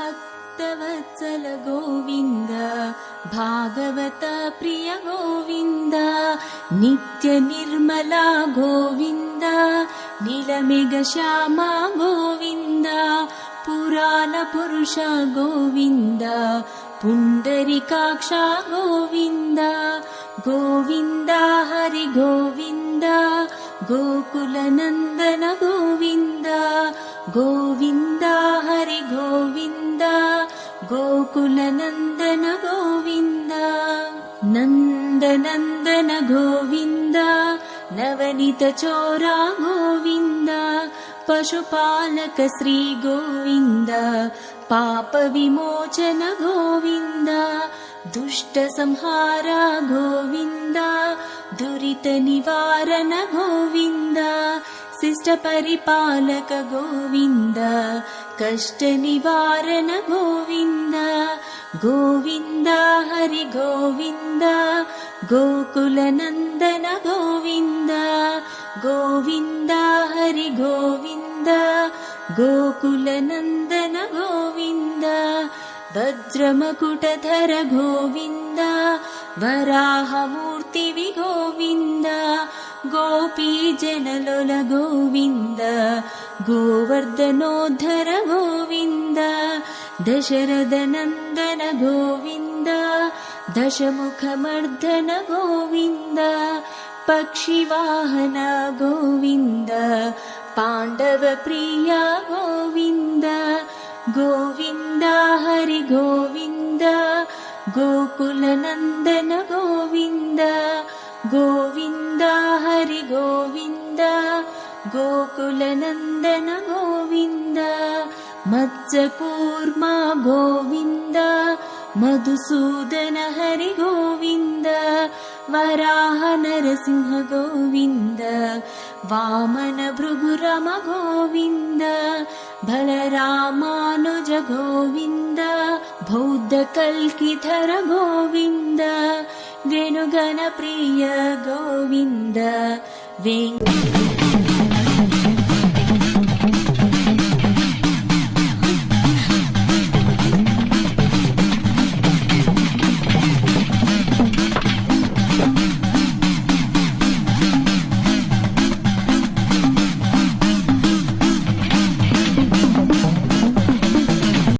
भक्तवत्सल गोविन्द भागवत प्रिय गोविन्द नित्य निर्मला गोविन्द नीलमेघ श्यामा गोविन्द पुराण पुरुष गोविन्द पुण्डरीकाक्षा गोविन्द गोविन्द हरि गोविन्द गोकुलनन्दन गोविन्द गोविन्द हरि गोविन्द गोकुलनन्दन गोविन्द नन्दनन्दन गोविन्द नवनीत चोरा गोविन्द पशुपालक श्री गोविन्द पाप विमोचन गोविन्द दुष्ट संहार गोविन्द दुरित निवारण गोविन्द शिष्ट परिपालक गोविन्द कष्ट निवारण गोविन्द गोविन्द हरि गोविन्द गोकुलनन्दन गोविन्द गोविन्द हरि गोविन्द गोकुलनन्दन गोविन्द वज्रमकुटधर गोविन्द वराहमूर्ति गोविन्द गोपीजनलोल गोविन्द गोवर्धनोद्धर गोविन्द दशरथनन्दन गोविन्द दशमुखमर्दन गोविन्द पक्षिवाहन गोविन्द पाण्डव प्रिय गोविन्द गोविन्द हरि गोविन्द गोकुलनन्दन गोविन्द गोविन्द हरि गोविन्द गोकुलनन्दन गोविन्द मत्स्यकूर्मा गोविन्द मधुसूदन हरि गोविन्द वराह नरसिंह गोविन्द वामन भृगुरम गोविन्द बलरामानुज गोविन्द बौद्ध कल्किधर गोविन्द वेणुगण प्रिय गोविन्द वेङ्कट